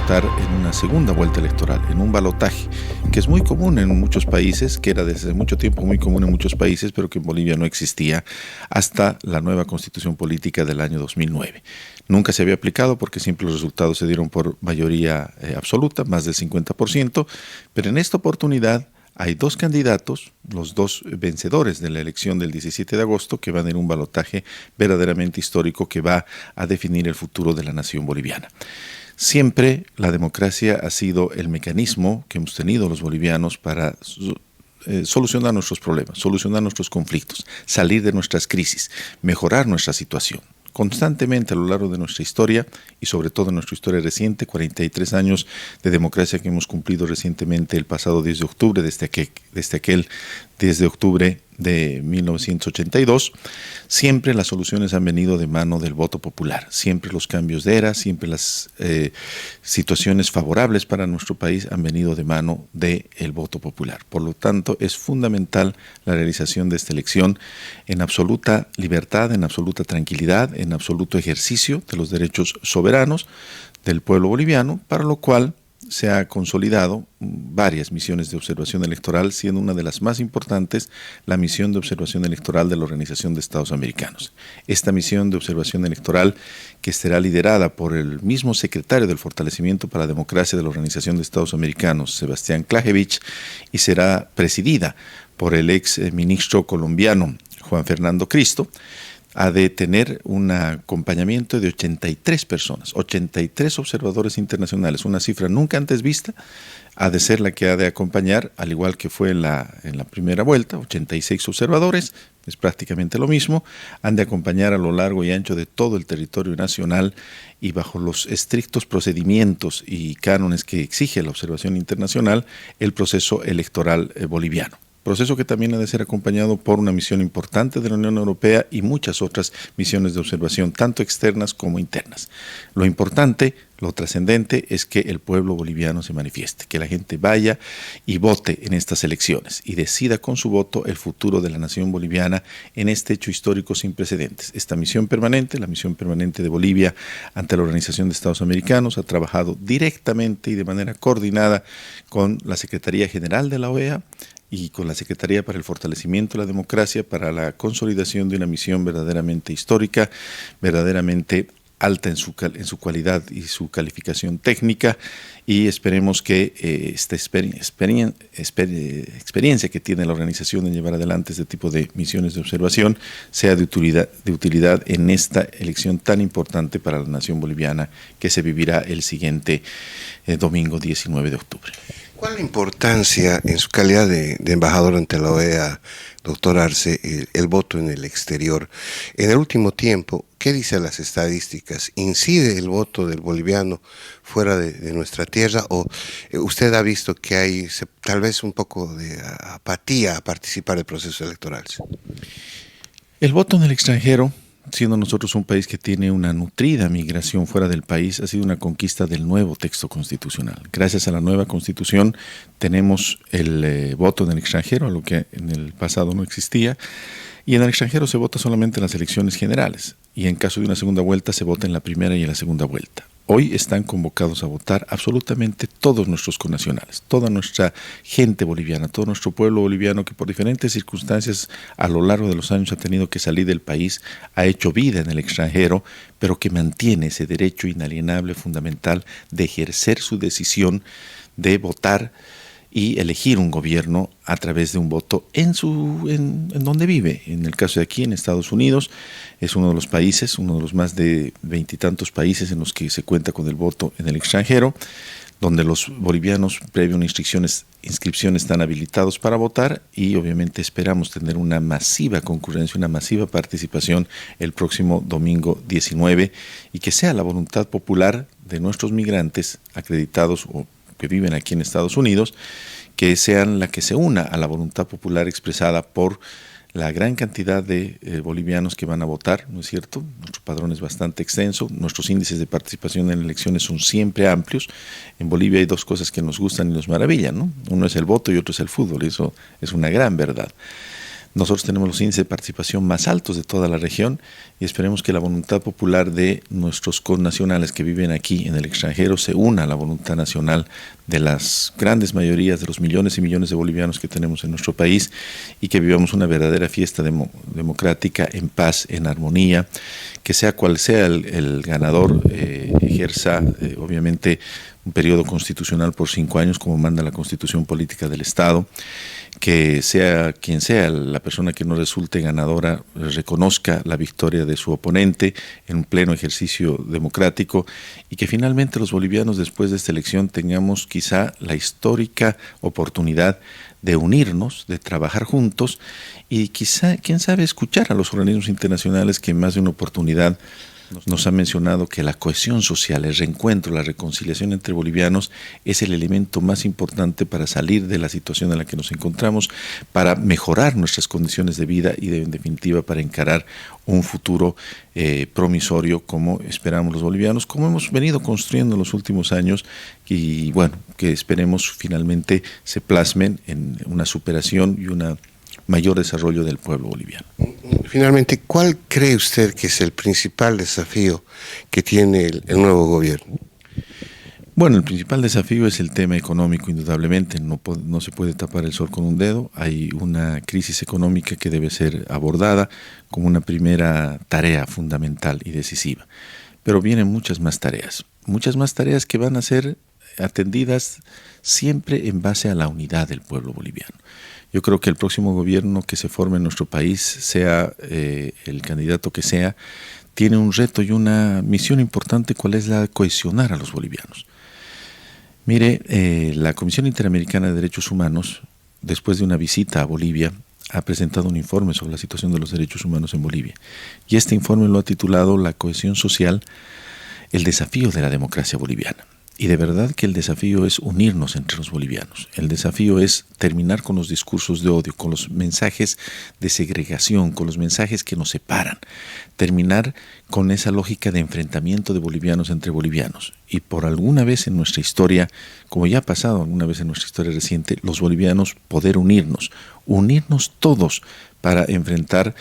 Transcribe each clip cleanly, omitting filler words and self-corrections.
votar en una segunda vuelta electoral, en un balotaje, que es muy común en muchos países, que era desde mucho tiempo muy común en muchos países, pero que en Bolivia no existía hasta la nueva constitución política del año 2009. Nunca se había aplicado porque siempre los resultados se dieron por mayoría absoluta, más del 50%, pero en esta oportunidad hay dos candidatos, los dos vencedores de la elección del 17 de agosto, que van en un balotaje verdaderamente histórico que va a definir el futuro de la nación boliviana. Siempre la democracia ha sido el mecanismo que hemos tenido los bolivianos para solucionar nuestros problemas, solucionar nuestros conflictos, salir de nuestras crisis, mejorar nuestra situación. Constantemente a lo largo de nuestra historia y sobre todo en nuestra historia reciente, 43 años de democracia que hemos cumplido recientemente el pasado 10 de octubre, desde aquel 10 de octubre de 1982, siempre las soluciones han venido de mano del voto popular, siempre los cambios de era, siempre las situaciones favorables para nuestro país han venido de mano del voto popular. Por lo tanto, es fundamental la realización de esta elección en absoluta libertad, en absoluta tranquilidad, en absoluto ejercicio de los derechos soberanos del pueblo boliviano, para lo cual se ha consolidado varias misiones de observación electoral, siendo una de las más importantes la misión de observación electoral de la Organización de Estados Americanos. Esta misión de observación electoral, que será liderada por el mismo secretario del Fortalecimiento para la Democracia de la Organización de Estados Americanos, Sebastián Klajevich, y será presidida por el ex ministro colombiano Juan Fernando Cristo, ha de tener un acompañamiento de 83 personas, 83 observadores internacionales, una cifra nunca antes vista, ha de ser la que ha de acompañar, al igual que fue en la primera vuelta, 86 observadores, es prácticamente lo mismo, han de acompañar a lo largo y ancho de todo el territorio nacional y bajo los estrictos procedimientos y cánones que exige la observación internacional, el proceso electoral boliviano. Proceso que también ha de ser acompañado por una misión importante de la Unión Europea y muchas otras misiones de observación, tanto externas como internas. Lo importante, lo trascendente, es que el pueblo boliviano se manifieste, que la gente vaya y vote en estas elecciones y decida con su voto el futuro de la nación boliviana en este hecho histórico sin precedentes. Esta misión permanente, la misión permanente de Bolivia ante la Organización de Estados Americanos, ha trabajado directamente y de manera coordinada con la Secretaría General de la OEA, y con la Secretaría para el Fortalecimiento de la Democracia para la consolidación de una misión verdaderamente histórica, verdaderamente alta en su cualidad y su calificación técnica, y esperemos que esta experiencia que tiene la organización en llevar adelante este tipo de misiones de observación sea de utilidad en esta elección tan importante para la nación boliviana que se vivirá el siguiente domingo 19 de octubre. ¿Cuál es la importancia, en su calidad de embajador ante la OEA, doctor Arce, el voto en el exterior? En el último tiempo, ¿qué dicen las estadísticas? ¿Incide el voto del boliviano fuera de nuestra tierra? ¿O usted ha visto que hay tal vez un poco de apatía a participar del proceso electoral? El voto en el extranjero, siendo nosotros un país que tiene una nutrida migración fuera del país, ha sido una conquista del nuevo texto constitucional. Gracias a la nueva constitución tenemos el voto en el extranjero, algo que en el pasado no existía, y en el extranjero se vota solamente en las elecciones generales, y en caso de una segunda vuelta se vota en la primera y en la segunda vuelta. Hoy están convocados a votar absolutamente todos nuestros connacionales, toda nuestra gente boliviana, todo nuestro pueblo boliviano que por diferentes circunstancias a lo largo de los años ha tenido que salir del país, ha hecho vida en el extranjero, pero que mantiene ese derecho inalienable fundamental de ejercer su decisión de votar y elegir un gobierno a través de un voto en donde vive. En el caso de aquí, en Estados Unidos, es uno de los países, uno de los más de 20 y tantos países en los que se cuenta con el voto en el extranjero, donde los bolivianos, previo a una inscripción, están habilitados para votar, y obviamente esperamos tener una masiva concurrencia, una masiva participación el próximo domingo 19, y que sea la voluntad popular de nuestros migrantes acreditados o que viven aquí en Estados Unidos, que sean la que se una a la voluntad popular expresada por la gran cantidad de bolivianos que van a votar, ¿no es cierto? Nuestro padrón es bastante extenso, nuestros índices de participación en elecciones son siempre amplios. En Bolivia hay dos cosas que nos gustan y nos maravillan, ¿no? Uno es el voto y otro es el fútbol, eso es una gran verdad. Nosotros tenemos los índices de participación más altos de toda la región y esperemos que la voluntad popular de nuestros connacionales que viven aquí en el extranjero se una a la voluntad nacional de las grandes mayorías de los millones y millones de bolivianos que tenemos en nuestro país y que vivamos una verdadera fiesta democrática en paz, en armonía, que sea cual sea el ganador, ejerza obviamente un periodo constitucional por 5 años como manda la Constitución Política del Estado, que sea quien sea la persona que no resulte ganadora reconozca la victoria de su oponente en un pleno ejercicio democrático y que finalmente los bolivianos después de esta elección tengamos quizá la histórica oportunidad de unirnos, de trabajar juntos y quizá, quién sabe, escuchar a los organismos internacionales que en más de una oportunidad nos ha mencionado que la cohesión social, el reencuentro, la reconciliación entre bolivianos es el elemento más importante para salir de la situación en la que nos encontramos, para mejorar nuestras condiciones de vida y en definitiva para encarar un futuro promisorio como esperamos los bolivianos, como hemos venido construyendo en los últimos años y bueno, que esperemos finalmente se plasmen en una superación y una mayor desarrollo del pueblo boliviano. Finalmente, ¿cuál cree usted que es el principal desafío que tiene el nuevo gobierno? Bueno, el principal desafío es el tema económico, indudablemente. No se puede tapar el sol con un dedo. Hay una crisis económica que debe ser abordada como una primera tarea fundamental y decisiva. Pero vienen muchas más tareas que van a ser atendidas siempre en base a la unidad del pueblo boliviano. Yo creo que el próximo gobierno que se forme en nuestro país, sea el candidato que sea, tiene un reto y una misión importante, cuál es la de cohesionar a los bolivianos. Mire, la Comisión Interamericana de Derechos Humanos, después de una visita a Bolivia, ha presentado un informe sobre la situación de los derechos humanos en Bolivia. Y este informe lo ha titulado La cohesión social, el desafío de la democracia boliviana. Y de verdad que el desafío es unirnos entre los bolivianos. El desafío es terminar con los discursos de odio, con los mensajes de segregación, con los mensajes que nos separan. Terminar con esa lógica de enfrentamiento de bolivianos entre bolivianos. Y por alguna vez en nuestra historia, como ya ha pasado alguna vez en nuestra historia reciente, los bolivianos poder unirnos todos para enfrentar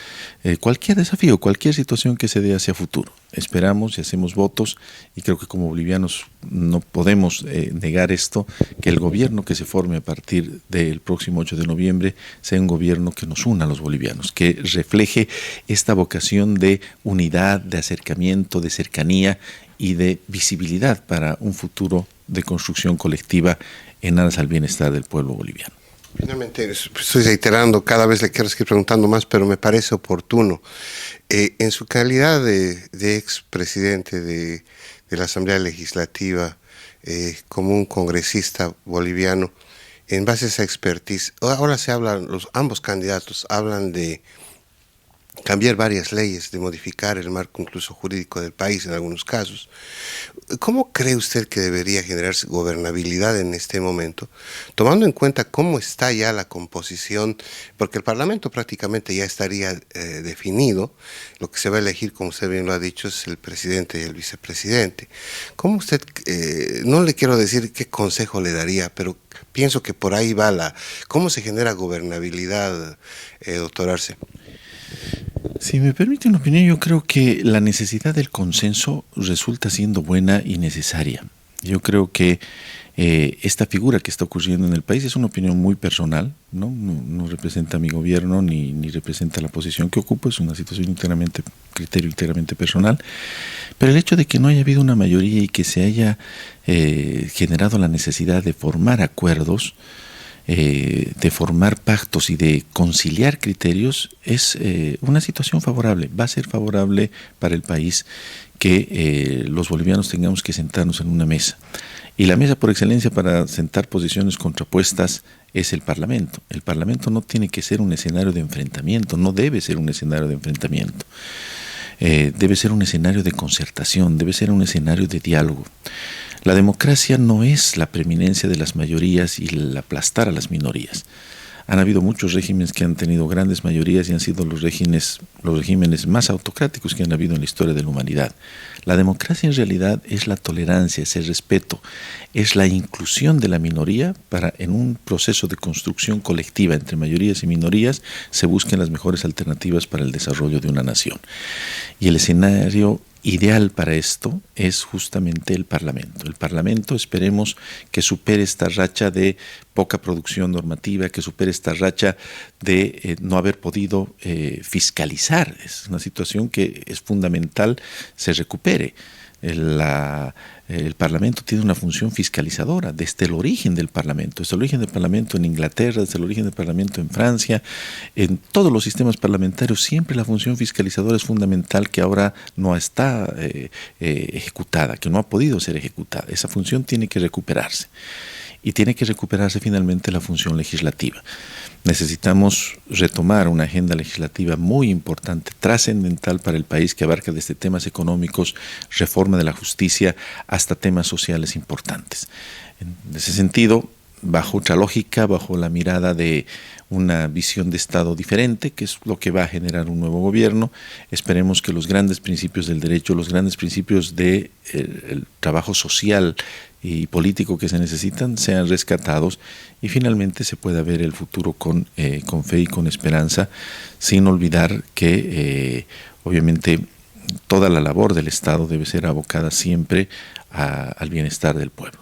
cualquier desafío, cualquier situación que se dé hacia futuro. Esperamos y hacemos votos y creo que como bolivianos no podemos negar esto, que el gobierno que se forme a partir del próximo 8 de noviembre sea un gobierno que nos una a los bolivianos, que refleje esta vocación de unidad, de acercamiento, de cercanía y de visibilidad para un futuro de construcción colectiva en aras al bienestar del pueblo boliviano. Finalmente, estoy reiterando, cada vez le quiero seguir preguntando más, pero me parece oportuno. En su calidad de expresidente de la Asamblea Legislativa, como un congresista boliviano, en base a esa expertise, ahora se hablan, ambos candidatos hablan de cambiar varias leyes, de modificar el marco incluso jurídico del país en algunos casos. ¿Cómo cree usted que debería generarse gobernabilidad en este momento, tomando en cuenta cómo está ya la composición? Porque el Parlamento prácticamente ya estaría definido. Lo que se va a elegir, como usted bien lo ha dicho, es el presidente y el vicepresidente. ¿Cómo usted, no le quiero decir qué consejo le daría, pero pienso que por ahí va cómo se genera gobernabilidad, doctor Arce? Si me permite una opinión, yo creo que la necesidad del consenso resulta siendo buena y necesaria. Yo creo que esta figura que está ocurriendo en el país es una opinión muy personal, no representa a mi gobierno ni representa la posición que ocupo, es una situación criterio íntegramente personal, pero el hecho de que no haya habido una mayoría y que se haya generado la necesidad de formar acuerdos, de formar pactos y de conciliar criterios es una situación favorable, va a ser favorable para el país que los bolivianos tengamos que sentarnos en una mesa. Y la mesa por excelencia para sentar posiciones contrapuestas es el Parlamento. El Parlamento no tiene que ser un escenario de enfrentamiento, no debe ser un escenario de enfrentamiento. Debe ser un escenario de concertación, debe ser un escenario de diálogo. La democracia no es la preeminencia de las mayorías y el aplastar a las minorías. Han habido muchos regímenes que han tenido grandes mayorías y han sido los regímenes más autocráticos que han habido en la historia de la humanidad. La democracia en realidad es la tolerancia, es el respeto, es la inclusión de la minoría para, en un proceso de construcción colectiva entre mayorías y minorías, se busquen las mejores alternativas para el desarrollo de una nación. Y el escenario ideal para esto es justamente el Parlamento. El Parlamento esperemos que supere esta racha de poca producción normativa, que supere esta racha de no haber podido fiscalizar. Es una situación que es fundamental se recupere. El Parlamento tiene una función fiscalizadora desde el origen del Parlamento, desde el origen del Parlamento en Inglaterra, desde el origen del Parlamento en Francia, en todos los sistemas parlamentarios siempre la función fiscalizadora es fundamental, que ahora no está ejecutada, que no ha podido ser ejecutada. Esa función tiene que recuperarse. Y tiene que recuperarse finalmente la función legislativa. Necesitamos retomar una agenda legislativa muy importante, trascendental para el país, que abarca desde temas económicos, reforma de la justicia, hasta temas sociales importantes. En ese sentido, bajo otra lógica, bajo la mirada de una visión de Estado diferente, que es lo que va a generar un nuevo gobierno, esperemos que los grandes principios del derecho, los grandes principios del trabajo social y político que se necesitan sean rescatados y finalmente se pueda ver el futuro con fe y con esperanza, sin olvidar que obviamente toda la labor del Estado debe ser abocada siempre al bienestar del pueblo.